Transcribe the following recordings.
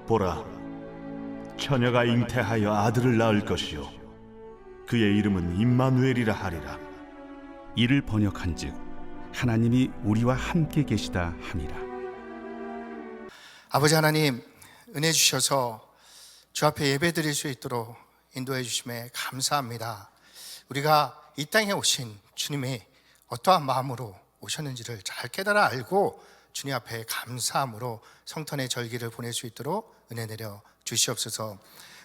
보라, 처녀가 잉태하여 아들을 낳을 것이요 그의 이름은 임마누엘이라 하리라. 이를 번역한즉 하나님이 우리와 함께 계시다 함이라. 아버지 하나님, 은혜 주셔서 주 앞에 예배 드릴 수 있도록 인도해 주심에 감사합니다. 우리가 이 땅에 오신 주님이 어떠한 마음으로 오셨는지를 잘 깨달아 알고 주님 앞에 감사함으로 성탄의 절기를 보낼 수 있도록 은혜 내려 주시옵소서.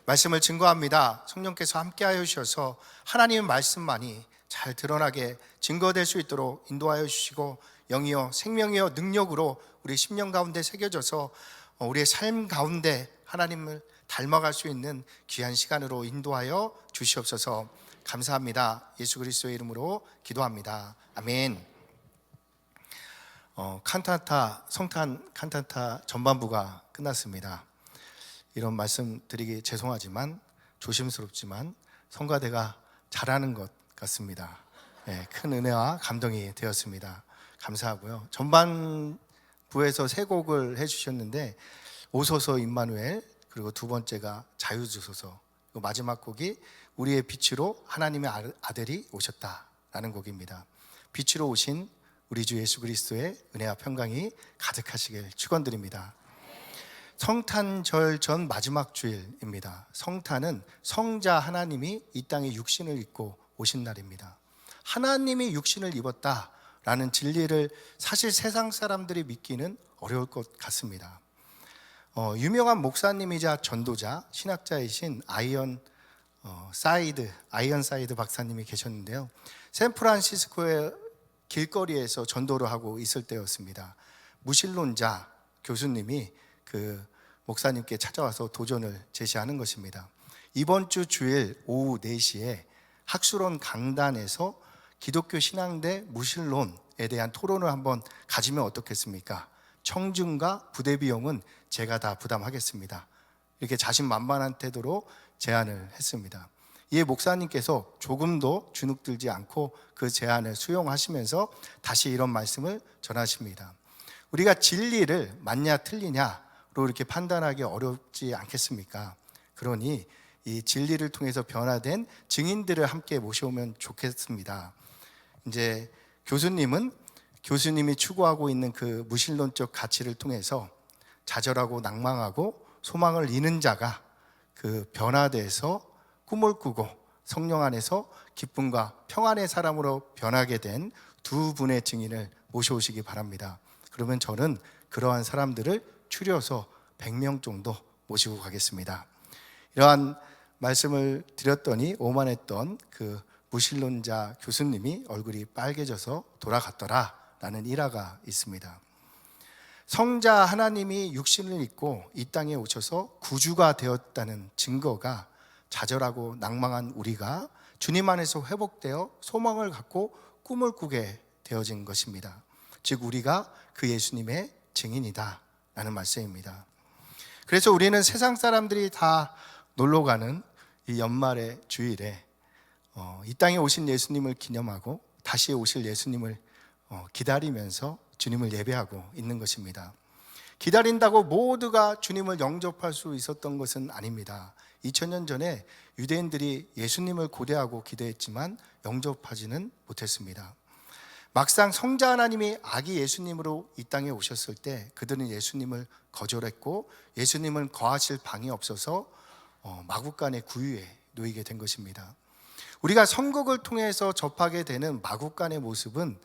말씀을 증거합니다. 성령께서 함께하여 주셔서 하나님의 말씀만이 잘 드러나게 증거될 수 있도록 인도하여 주시고, 영이여 생명이여 능력으로 우리 심령 가운데 새겨져서 우리의 삶 가운데 하나님을 닮아갈 수 있는 귀한 시간으로 인도하여 주시옵소서. 감사합니다. 예수 그리스도의 이름으로 기도합니다. 아멘. 성탄 칸타타 전반부가 끝났습니다. 이런 말씀 드리기 죄송하지만, 조심스럽지만 성가대가 잘하는 것 같습니다. 큰 은혜와 감동이 되었습니다. 감사하고요. 전반부에서 세 곡을 해주셨는데, 오소서 임마누엘, 그리고 두 번째가 자유주소서, 그리고 마지막 곡이 우리의 빛으로 하나님의 아들이 오셨다라는 곡입니다. 빛으로 오신 우리 주 예수 그리스도의 은혜와 평강이 가득하시길 축원드립니다. 성탄절 전 마지막 주일입니다. 성탄은 성자 하나님이 이 땅에 육신을 입고 오신 날입니다. 하나님이 육신을 입었다라는 진리를 사실 세상 사람들이 믿기는 어려울 것 같습니다. 유명한 목사님이자 전도자, 신학자이신 아이언 사이드 박사님이 계셨는데요. 샌프란시스코의 길거리에서 전도를 하고 있을 때였습니다. 무신론자 교수님이 그 목사님께 찾아와서 도전을 제시하는 것입니다. 이번 주 주일 오후 4시에 학술원 강단에서 기독교 신앙대 무신론에 대한 토론을 한번 가지면 어떻겠습니까? 청중과 부대 비용은 제가 다 부담하겠습니다. 이렇게 자신만만한 태도로 제안을 했습니다. 이에 목사님께서 조금도 주눅들지 않고 그 제안을 수용하시면서 다시 이런 말씀을 전하십니다. 우리가 진리를 맞냐 틀리냐로 이렇게 판단하기 어렵지 않겠습니까? 그러니 이 진리를 통해서 변화된 증인들을 함께 모셔오면 좋겠습니다. 이제 교수님이 추구하고 있는 그 무신론적 가치를 통해서 좌절하고 낭망하고 소망을 잃는 자가 그 변화돼서 꿈을 꾸고 성령 안에서 기쁨과 평안의 사람으로 변하게 된 두 분의 증인을 모셔오시기 바랍니다. 그러면 저는 그러한 사람들을 추려서 100명 정도 모시고 가겠습니다. 이러한 말씀을 드렸더니 오만했던 그 무신론자 교수님이 얼굴이 빨개져서 돌아갔더라라는 일화가 있습니다. 성자 하나님이 육신을 입고 이 땅에 오셔서 구주가 되었다는 증거가 좌절하고 낭망한 우리가 주님 안에서 회복되어 소망을 갖고 꿈을 꾸게 되어진 것입니다. 즉 우리가 그 예수님의 증인이다 라는 말씀입니다. 그래서 우리는 세상 사람들이 다 놀러가는 이 연말의 주일에 이 땅에 오신 예수님을 기념하고 다시 오실 예수님을 기다리면서 주님을 예배하고 있는 것입니다. 기다린다고 모두가 주님을 영접할 수 있었던 것은 아닙니다. 2000년 전에 유대인들이 예수님을 고대하고 기대했지만 영접하지는 못했습니다. 막상 성자 하나님이 아기 예수님으로 이 땅에 오셨을 때 그들은 예수님을 거절했고 예수님은 거하실 방이 없어서 마국간의 구유에 놓이게 된 것입니다. 우리가 선곡을 통해서 접하게 되는 마국간의 모습은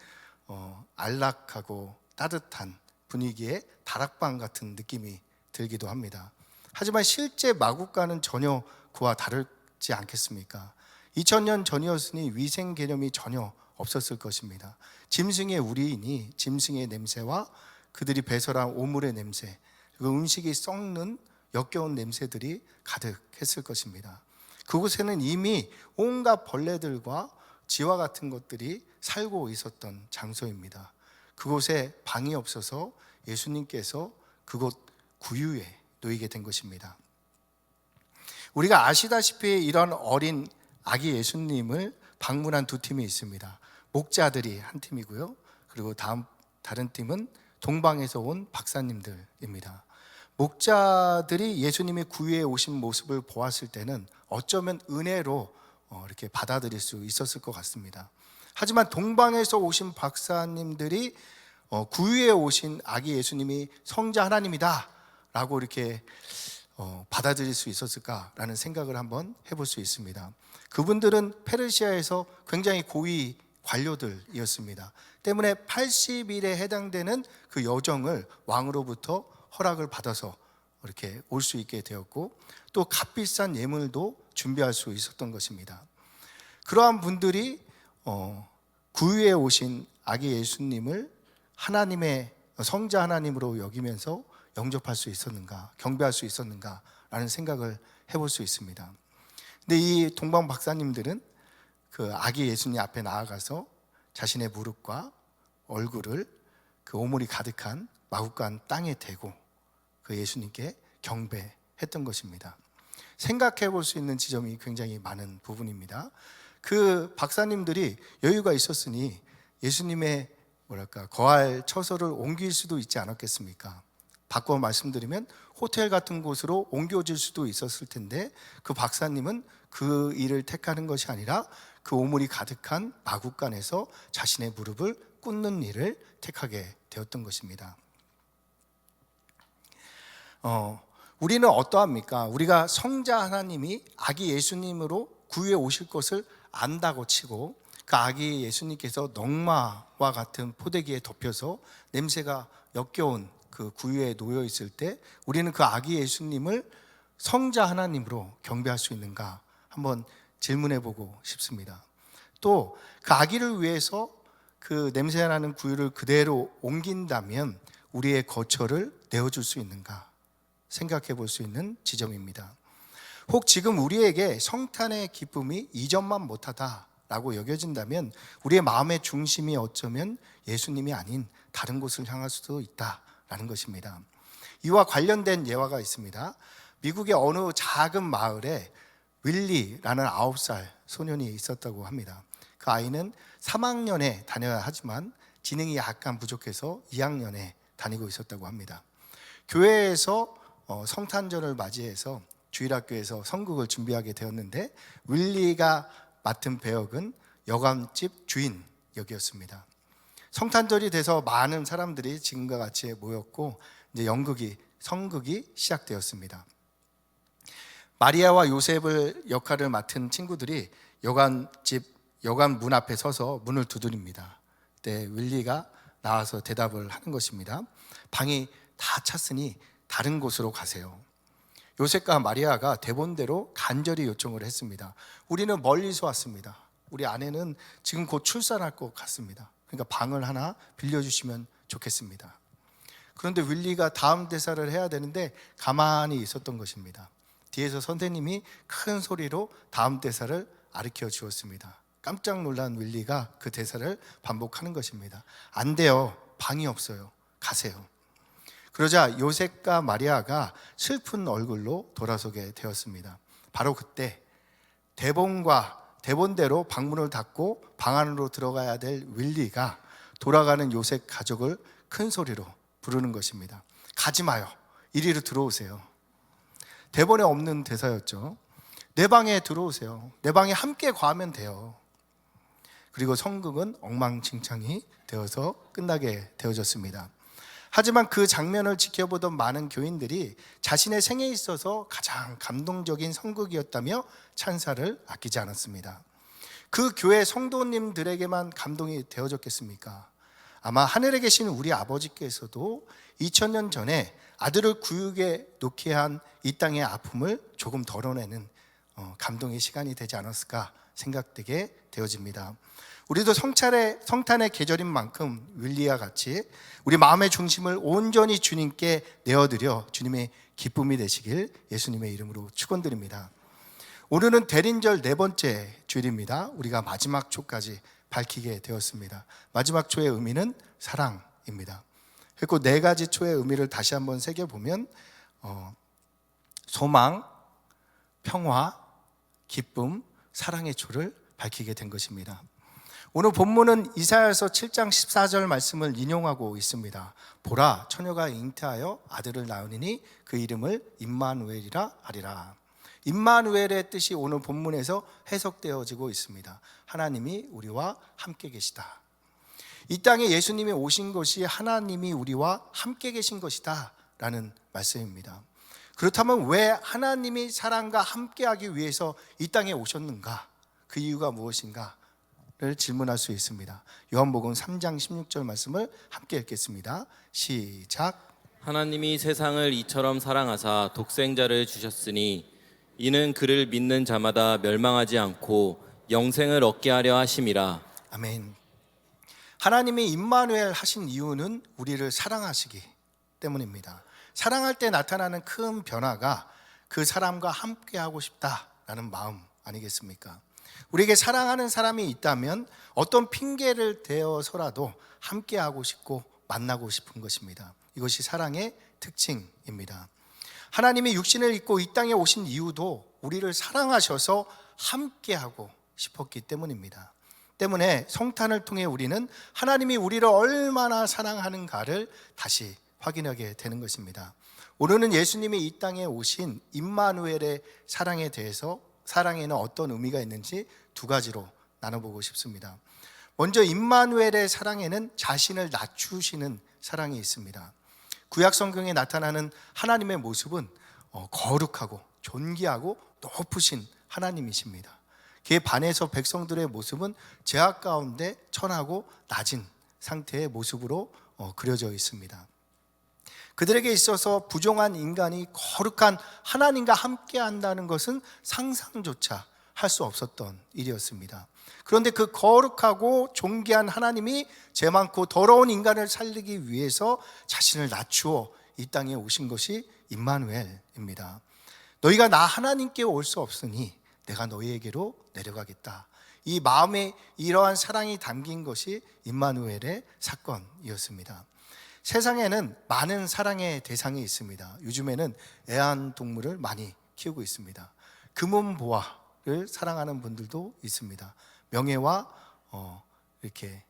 안락하고 따뜻한 분위기의 다락방 같은 느낌이 들기도 합니다. 하지만 실제 마국간은 전혀 그와 다르지 않겠습니까? 2000년 전이었으니 위생 개념이 전혀 없었을 것입니다. 짐승의 우리이니 짐승의 냄새와 그들이 배설한 오물의 냄새, 그리고 음식이 썩는 역겨운 냄새들이 가득했을 것입니다. 그곳에는 이미 온갖 벌레들과 쥐와 같은 것들이 살고 있었던 장소입니다. 그곳에 방이 없어서 예수님께서 그곳 구유에 놓이게 된 것입니다. 우리가 아시다시피 이런 어린 아기 예수님을 방문한 두 팀이 있습니다. 목자들이 한 팀이고요. 그리고 다른 팀은 동방에서 온 박사님들입니다. 목자들이 예수님이 구유에 오신 모습을 보았을 때는 어쩌면 은혜로 이렇게 받아들일 수 있었을 것 같습니다. 하지만 동방에서 오신 박사님들이 구유에 오신 아기 예수님이 성자 하나님이다 라고 이렇게 받아들일 수 있었을까라는 생각을 한번 해볼 수 있습니다. 그분들은 페르시아에서 굉장히 고위 관료들이었습니다. 때문에 80일에 해당되는 그 여정을 왕으로부터 허락을 받아서 이렇게 올 수 있게 되었고, 또 값비싼 예물도 준비할 수 있었던 것입니다. 그러한 분들이 구유에 오신 아기 예수님을 하나님의 성자 하나님으로 여기면서 영접할 수 있었는가, 경배할 수 있었는가 라는 생각을 해볼 수 있습니다. 근데 이 동방 박사님들은 그 아기 예수님 앞에 나아가서 자신의 무릎과 얼굴을 그 오물이 가득한 마구간 땅에 대고 그 예수님께 경배했던 것입니다. 생각해 볼 수 있는 지점이 굉장히 많은 부분입니다. 그 박사님들이 여유가 있었으니 예수님의 거할 처소를 옮길 수도 있지 않았겠습니까? 바꿔 말씀드리면 호텔 같은 곳으로 옮겨질 수도 있었을 텐데, 그 박사님은 그 일을 택하는 것이 아니라 그 오물이 가득한 마구간에서 자신의 무릎을 꿇는 일을 택하게 되었던 것입니다. 우리는 어떠합니까? 우리가 성자 하나님이 아기 예수님으로 구유에 오실 것을 안다고 치고, 그 아기 예수님께서 넝마와 같은 포대기에 덮여서 냄새가 역겨운 그 구유에 놓여 있을 때 우리는 그 아기 예수님을 성자 하나님으로 경배할 수 있는가 한번 질문해 보고 싶습니다. 또 그 아기를 위해서 그 냄새나는 구유를 그대로 옮긴다면 우리의 거처를 내어줄 수 있는가 생각해 볼 수 있는 지점입니다. 혹 지금 우리에게 성탄의 기쁨이 이전만 못하다라고 여겨진다면 우리의 마음의 중심이 어쩌면 예수님이 아닌 다른 곳을 향할 수도 있다라는 것입니다. 이와 관련된 예화가 있습니다. 미국의 어느 작은 마을에 윌리라는 9살 소년이 있었다고 합니다. 그 아이는 3학년에 다녀야 하지만 지능이 약간 부족해서 2학년에 다니고 있었다고 합니다. 교회에서 성탄절을 맞이해서 주일학교에서 성극을 준비하게 되었는데, 윌리가 맡은 배역은 여관집 주인 역이었습니다. 성탄절이 돼서 많은 사람들이 지금과 같이 모였고 이제 성극이 시작되었습니다. 마리아와 요셉을 역할을 맡은 친구들이 여관 문 앞에 서서 문을 두드립니다. 그때 윌리가 나와서 대답을 하는 것입니다. 방이 다 찼으니 다른 곳으로 가세요. 요셉과 마리아가 대본대로 간절히 요청을 했습니다. 우리는 멀리서 왔습니다. 우리 아내는 지금 곧 출산할 것 같습니다. 그러니까 방을 하나 빌려주시면 좋겠습니다. 그런데 윌리가 다음 대사를 해야 되는데 가만히 있었던 것입니다. 뒤에서 선생님이 큰 소리로 다음 대사를 가르쳐 주었습니다. 깜짝 놀란 윌리가 그 대사를 반복하는 것입니다. 안 돼요. 방이 없어요. 가세요. 그러자 요셉과 마리아가 슬픈 얼굴로 돌아서게 되었습니다. 바로 그때 대본대로 방문을 닫고 방 안으로 들어가야 될 윌리가 돌아가는 요셉 가족을 큰 소리로 부르는 것입니다. 가지 마요. 이리로 들어오세요. 대본에 없는 대사였죠. 내 방에 들어오세요. 내 방에 함께 과하면 돼요. 그리고 성극은 엉망진창이 되어서 끝나게 되어졌습니다. 하지만 그 장면을 지켜보던 많은 교인들이 자신의 생에 있어서 가장 감동적인 성극이었다며 찬사를 아끼지 않았습니다. 그 교회 성도님들에게만 감동이 되어졌겠습니까? 아마 하늘에 계신 우리 아버지께서도 2000년 전에 아들을 구육에 놓게 한 이 땅의 아픔을 조금 덜어내는 감동의 시간이 되지 않았을까 생각되게 되어집니다. 우리도 성탄의 계절인 만큼 윌리와 같이 우리 마음의 중심을 온전히 주님께 내어드려 주님의 기쁨이 되시길 예수님의 이름으로 축원드립니다. 오늘은 대린절 4번째 주일입니다. 우리가 마지막 초까지 밝히게 되었습니다. 마지막 초의 의미는 사랑입니다. 그리고 4가지 초의 의미를 다시 한번 새겨보면 소망, 평화, 기쁨, 사랑의 초를 밝히게 된 것입니다. 오늘 본문은 이사야서 7장 14절 말씀을 인용하고 있습니다. 보라, 처녀가 잉태하여 아들을 낳으니 그 이름을 임마누엘이라 하리라. 임마누엘의 뜻이 오늘 본문에서 해석되어지고 있습니다. 하나님이 우리와 함께 계시다. 이 땅에 예수님이 오신 것이 하나님이 우리와 함께 계신 것이다 라는 말씀입니다. 그렇다면 왜 하나님이 사람과 함께하기 위해서 이 땅에 오셨는가? 그 이유가 무엇인가를 질문할 수 있습니다. 요한복음 3장 16절 말씀을 함께 읽겠습니다. 시작. 하나님이 세상을 이처럼 사랑하사 독생자를 주셨으니 이는 그를 믿는 자마다 멸망하지 않고 영생을 얻게 하려 하심이라. 아멘. 하나님이 임마누엘 하신 이유는 우리를 사랑하시기 때문입니다. 사랑할 때 나타나는 큰 변화가 그 사람과 함께하고 싶다라는 마음 아니겠습니까? 우리에게 사랑하는 사람이 있다면 어떤 핑계를 대어서라도 함께하고 싶고 만나고 싶은 것입니다. 이것이 사랑의 특징입니다. 하나님이 육신을 입고 이 땅에 오신 이유도 우리를 사랑하셔서 함께하고 싶었기 때문입니다. 때문에 성탄을 통해 우리는 하나님이 우리를 얼마나 사랑하는가를 다시 확인하게 되는 것입니다. 오늘은 예수님이 이 땅에 오신 임마누엘의 사랑에 대해서, 사랑에는 어떤 의미가 있는지 두 가지로 나눠보고 싶습니다. 먼저 임마누엘의 사랑에는 자신을 낮추시는 사랑이 있습니다. 구약 성경에 나타나는 하나님의 모습은 거룩하고 존귀하고 높으신 하나님이십니다. 그에 반해서 백성들의 모습은 죄악 가운데 천하고 낮은 상태의 모습으로 그려져 있습니다. 그들에게 있어서 부정한 인간이 거룩한 하나님과 함께 한다는 것은 상상조차 할 수 없었던 일이었습니다. 그런데 그 거룩하고 존귀한 하나님이 죄 많고 더러운 인간을 살리기 위해서 자신을 낮추어 이 땅에 오신 것이 임마누엘입니다. 너희가 나 하나님께 올 수 없으니 내가 너희에게로 내려가겠다. 이 마음에 이러한 사랑이 담긴 것이 임마누엘의 사건이었습니다. 세상에는 많은 사랑의 대상이 있습니다. 요즘에는 애완동물을 많이 키우고 있습니다. 금은보화를 사랑하는 분들도 있습니다. 명예와 이렇게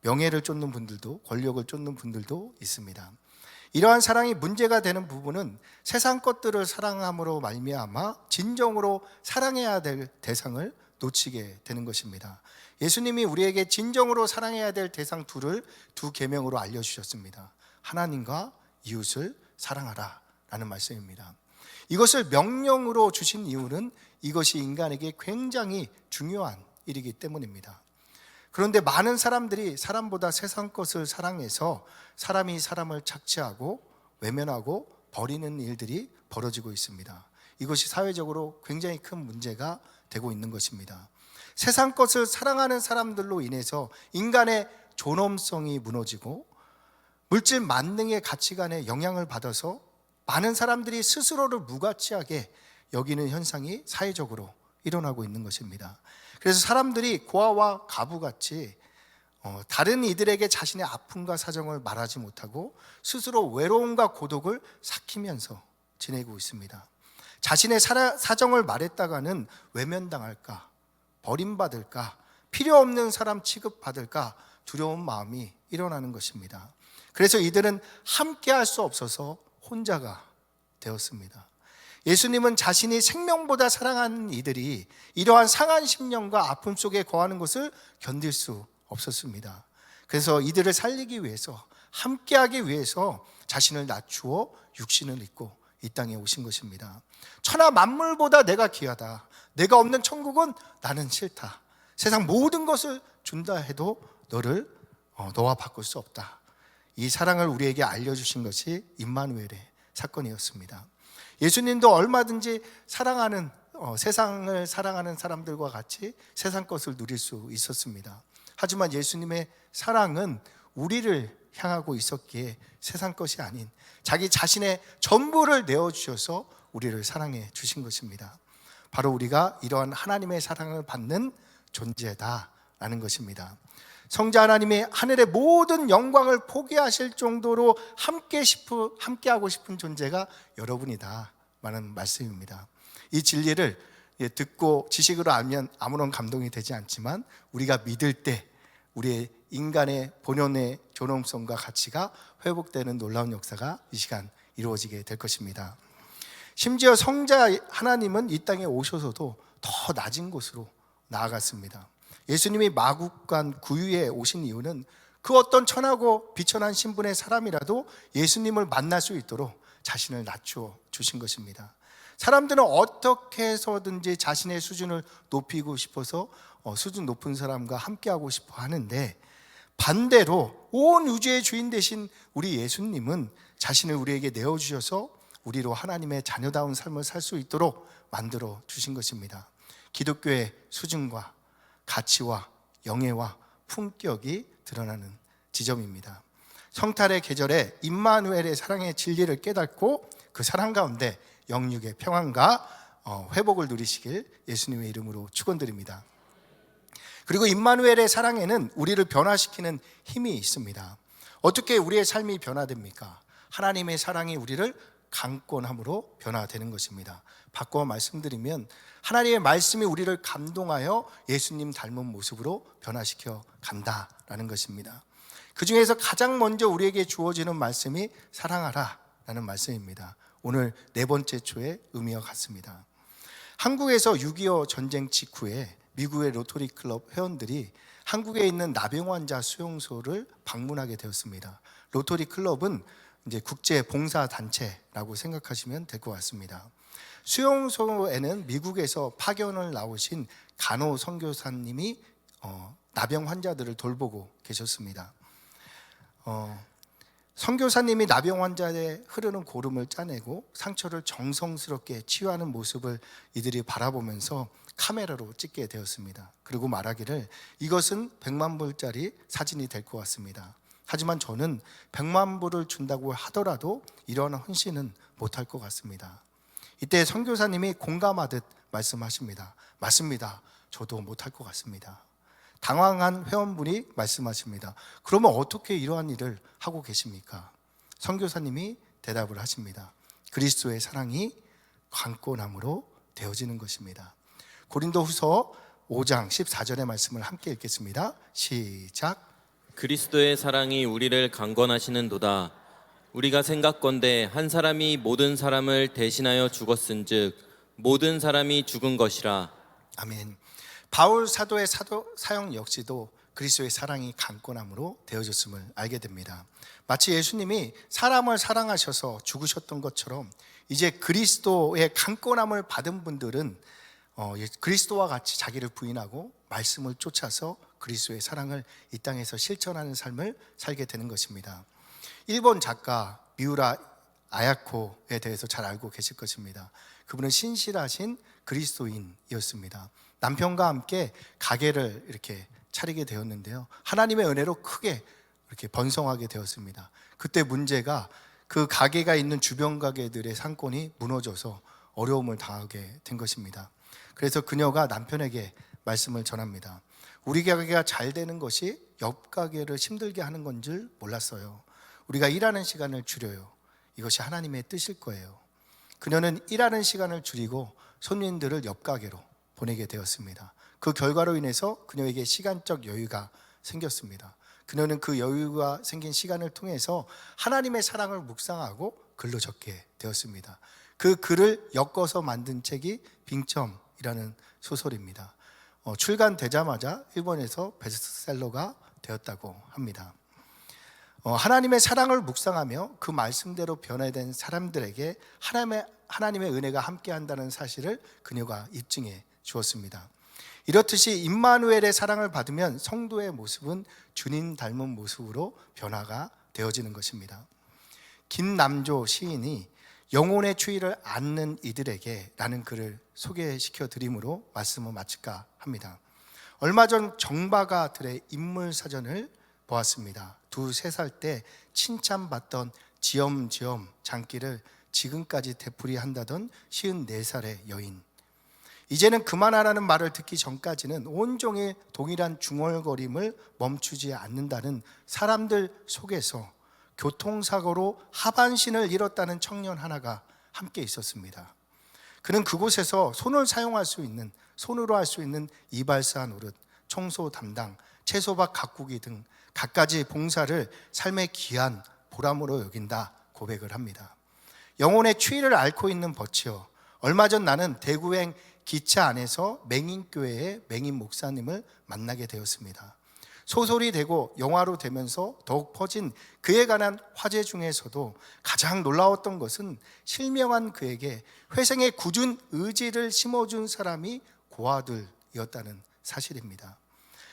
명예를 쫓는 분들도, 권력을 쫓는 분들도 있습니다. 이러한 사랑이 문제가 되는 부분은 세상 것들을 사랑함으로 말미암아 진정으로 사랑해야 될 대상을 놓치게 되는 것입니다. 예수님이 우리에게 진정으로 사랑해야 될 대상 두 계명으로 알려주셨습니다. 하나님과 이웃을 사랑하라 라는 말씀입니다. 이것을 명령으로 주신 이유는 이것이 인간에게 굉장히 중요한 일이기 때문입니다. 그런데 많은 사람들이 사람보다 세상 것을 사랑해서 사람이 사람을 착취하고 외면하고 버리는 일들이 벌어지고 있습니다. 이것이 사회적으로 굉장히 큰 문제가 되고 있는 것입니다. 세상 것을 사랑하는 사람들로 인해서 인간의 존엄성이 무너지고 물질 만능의 가치관에 영향을 받아서 많은 사람들이 스스로를 무가치하게 여기는 현상이 사회적으로 일어나고 있는 것입니다. 그래서 사람들이 고아와 가부같이 다른 이들에게 자신의 아픔과 사정을 말하지 못하고 스스로 외로움과 고독을 삭히면서 지내고 있습니다. 자신의 사정을 말했다가는 외면당할까, 버림받을까, 필요 없는 사람 취급받을까 두려운 마음이 일어나는 것입니다. 그래서 이들은 함께 할 수 없어서 혼자가 되었습니다. 예수님은 자신이 생명보다 사랑하는 이들이 이러한 상한 심령과 아픔 속에 거하는 것을 견딜 수 없었습니다. 그래서 이들을 살리기 위해서, 함께하기 위해서 자신을 낮추어 육신을 입고 이 땅에 오신 것입니다. 천하 만물보다 내가 귀하다. 내가 없는 천국은 나는 싫다. 세상 모든 것을 준다 해도 너와 바꿀 수 없다. 이 사랑을 우리에게 알려주신 것이 임마누엘의 사건이었습니다. 예수님도 얼마든지 세상을 사랑하는 사람들과 같이 세상 것을 누릴 수 있었습니다. 하지만 예수님의 사랑은 우리를 향하고 있었기에 세상 것이 아닌 자기 자신의 전부를 내어주셔서 우리를 사랑해 주신 것입니다. 바로 우리가 이러한 하나님의 사랑을 받는 존재다라는 것입니다. 성자 하나님이 하늘의 모든 영광을 포기하실 정도로 함께하고 싶은 존재가 여러분이다 라는 말씀입니다. 이 진리를 듣고 지식으로 알면 아무런 감동이 되지 않지만 우리가 믿을 때 우리의 인간의 본연의 존엄성과 가치가 회복되는 놀라운 역사가 이 시간 이루어지게 될 것입니다. 심지어 성자 하나님은 이 땅에 오셔서도 더 낮은 곳으로 나아갔습니다. 예수님이 마국간 구유에 오신 이유는 그 어떤 천하고 비천한 신분의 사람이라도 예수님을 만날 수 있도록 자신을 낮추어 주신 것입니다. 사람들은 어떻게 해서든지 자신의 수준을 높이고 싶어서 수준 높은 사람과 함께하고 싶어 하는데, 반대로 온 우주의 주인 되신 우리 예수님은 자신을 우리에게 내어주셔서 우리로 하나님의 자녀다운 삶을 살 수 있도록 만들어 주신 것입니다. 기독교의 수준과 가치와 영예와 품격이 드러나는 지점입니다. 성탄의 계절에 임마누엘의 사랑의 진리를 깨닫고 그 사랑 가운데 영육의 평안과 회복을 누리시길 예수님의 이름으로 축원드립니다. 그리고 임마누엘의 사랑에는 우리를 변화시키는 힘이 있습니다. 어떻게 우리의 삶이 변화됩니까? 하나님의 사랑이 우리를 강권함으로 변화되는 것입니다. 바꿔 말씀드리면 하나님의 말씀이 우리를 감동하여 예수님 닮은 모습으로 변화시켜 간다라는 것입니다. 그 중에서 가장 먼저 우리에게 주어지는 말씀이 사랑하라 라는 말씀입니다. 오늘 네 번째 초의 의미와 같습니다. 한국에서 6.25 전쟁 직후에 미국의 로터리 클럽 회원들이 한국에 있는 나병 환자 수용소를 방문하게 되었습니다. 로터리 클럽은 이제 국제 봉사 단체라고 생각하시면 될 것 같습니다. 수용소에는 미국에서 파견을 나오신 간호 선교사님이 나병 환자들을 돌보고 계셨습니다. 선교사님이 나병 환자의 흐르는 고름을 짜내고 상처를 정성스럽게 치유하는 모습을 이들이 바라보면서 카메라로 찍게 되었습니다. 그리고 말하기를 이것은 100만 불짜리 사진이 될 것 같습니다. 하지만 저는 100만 불을 준다고 하더라도 이러한 헌신은 못할 것 같습니다. 이때 선교사님이 공감하듯 말씀하십니다. 맞습니다. 저도 못할 것 같습니다. 당황한 회원분이 말씀하십니다. 그러면 어떻게 이러한 일을 하고 계십니까? 선교사님이 대답을 하십니다. 그리스도의 사랑이 강권함으로 되어지는 것입니다. 고린도후서 5장 14절의 말씀을 함께 읽겠습니다. 시작. 그리스도의 사랑이 우리를 강권하시는도다. 우리가 생각건대 한 사람이 모든 사람을 대신하여 죽었은즉 모든 사람이 죽은 것이라. 아멘. 바울 사도의 사역 역시도 그리스도의 사랑이 강권함으로 되어졌음을 알게 됩니다. 마치 예수님이 사람을 사랑하셔서 죽으셨던 것처럼 이제 그리스도의 강권함을 받은 분들은 그리스도와 같이 자기를 부인하고 말씀을 쫓아서 그리스도의 사랑을 이 땅에서 실천하는 삶을 살게 되는 것입니다. 일본 작가 미우라 아야코에 대해서 잘 알고 계실 것입니다. 그분은 신실하신 그리스도인이었습니다. 남편과 함께 가게를 이렇게 차리게 되었는데요. 하나님의 은혜로 크게 이렇게 번성하게 되었습니다. 그때 문제가 그 가게가 있는 주변 가게들의 상권이 무너져서 어려움을 당하게 된 것입니다. 그래서 그녀가 남편에게 말씀을 전합니다. 우리 가게가 잘 되는 것이 옆 가게를 힘들게 하는 건 줄 몰랐어요. 우리가 일하는 시간을 줄여요. 이것이 하나님의 뜻일 거예요. 그녀는 일하는 시간을 줄이고 손님들을 옆 가게로 보내게 되었습니다. 그 결과로 인해서 그녀에게 시간적 여유가 생겼습니다. 그녀는 그 여유가 생긴 시간을 통해서 하나님의 사랑을 묵상하고 글로 적게 되었습니다. 그 글을 엮어서 만든 책이 빙점이라는 소설입니다. 출간되자마자 일본에서 베스트셀러가 되었다고 합니다. 하나님의 사랑을 묵상하며 그 말씀대로 변화된 사람들에게 하나님의 은혜가 함께한다는 사실을 그녀가 입증해 주었습니다. 이렇듯이 임마누엘의 사랑을 받으면 성도의 모습은 주님 닮은 모습으로 변화가 되어지는 것입니다. 김남조 시인이 영혼의 추위를 앓는 이들에게 라는 글을 소개시켜 드림으로 말씀을 마칠까 합니다. 얼마 전 정박아들의 인물 사전을 보았습니다. 2-3살 때 칭찬받던 지엄지엄 장기를 지금까지 되풀이한다던 54살의 여인. 이제는 그만하라는 말을 듣기 전까지는 온종일 동일한 중얼거림을 멈추지 않는다는 사람들 속에서 교통사고로 하반신을 잃었다는 청년 하나가 함께 있었습니다. 그는 그곳에서 손으로 할 수 있는 이발사 노릇, 청소 담당, 채소밭 가꾸기 등 갖가지 봉사를 삶의 귀한 보람으로 여긴다 고백을 합니다. 영혼의 추위를 앓고 있는 버치어, 얼마 전 나는 대구행 기차 안에서 맹인교회의 맹인 목사님을 만나게 되었습니다. 소설이 되고 영화로 되면서 더욱 퍼진 그에 관한 화제 중에서도 가장 놀라웠던 것은 실명한 그에게 회생의 굳은 의지를 심어준 사람이 고아들이었다는 사실입니다.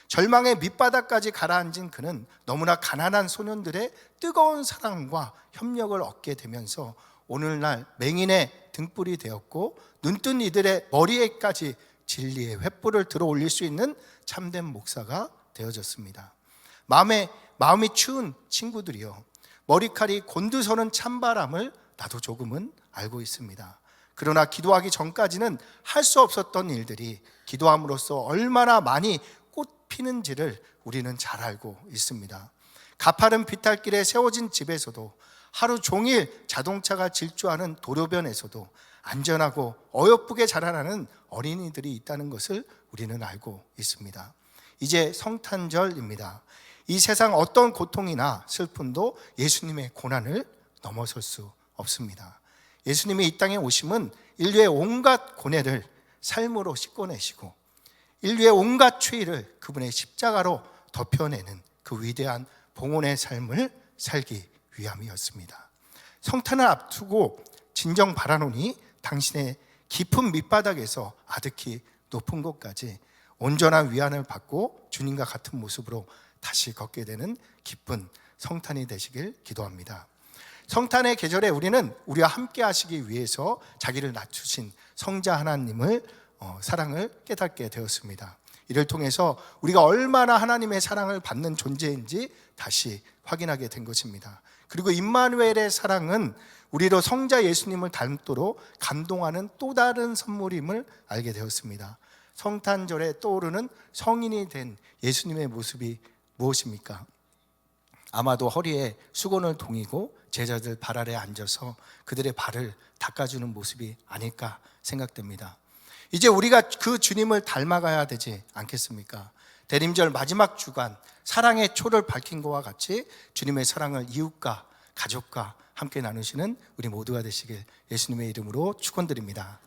절망의 밑바닥까지 가라앉은 그는 너무나 가난한 소년들의 뜨거운 사랑과 협력을 얻게 되면서 오늘날 맹인의 등불이 되었고 눈뜬 이들의 머리에까지 진리의 횃불을 들어 올릴 수 있는 참된 목사가 되어졌습니다. 마음이 추운 친구들이요, 머리칼이 곤두서는 찬바람을 나도 조금은 알고 있습니다. 그러나 기도하기 전까지는 할 수 없었던 일들이 기도함으로써 얼마나 많이 꽃 피는지를 우리는 잘 알고 있습니다. 가파른 비탈길에 세워진 집에서도, 하루 종일 자동차가 질주하는 도로변에서도 안전하고 어여쁘게 자라나는 어린이들이 있다는 것을 우리는 알고 있습니다. 이제 성탄절입니다. 이 세상 어떤 고통이나 슬픔도 예수님의 고난을 넘어설 수 없습니다. 예수님이 이 땅에 오심은 인류의 온갖 고뇌를 삶으로 씻어내시고 인류의 온갖 추위를 그분의 십자가로 덮여내는 그 위대한 봉헌의 삶을 살기 위함이었습니다. 성탄을 앞두고 진정 바라노니 당신의 깊은 밑바닥에서 아득히 높은 곳까지 온전한 위안을 받고 주님과 같은 모습으로 다시 걷게 되는 기쁜 성탄이 되시길 기도합니다. 성탄의 계절에 우리는 우리와 함께 하시기 위해서 자기를 낮추신 성자 하나님을 사랑을 깨닫게 되었습니다. 이를 통해서 우리가 얼마나 하나님의 사랑을 받는 존재인지 다시 확인하게 된 것입니다. 그리고 임마누엘의 사랑은 우리로 성자 예수님을 닮도록 감동하는 또 다른 선물임을 알게 되었습니다. 성탄절에 떠오르는 성인이 된 예수님의 모습이 무엇입니까? 아마도 허리에 수건을 동이고 제자들 발 아래 앉아서 그들의 발을 닦아주는 모습이 아닐까 생각됩니다. 이제 우리가 그 주님을 닮아가야 되지 않겠습니까? 대림절 마지막 주간 사랑의 초를 밝힌 것과 같이 주님의 사랑을 이웃과 가족과 함께 나누시는 우리 모두가 되시길 예수님의 이름으로 축원드립니다.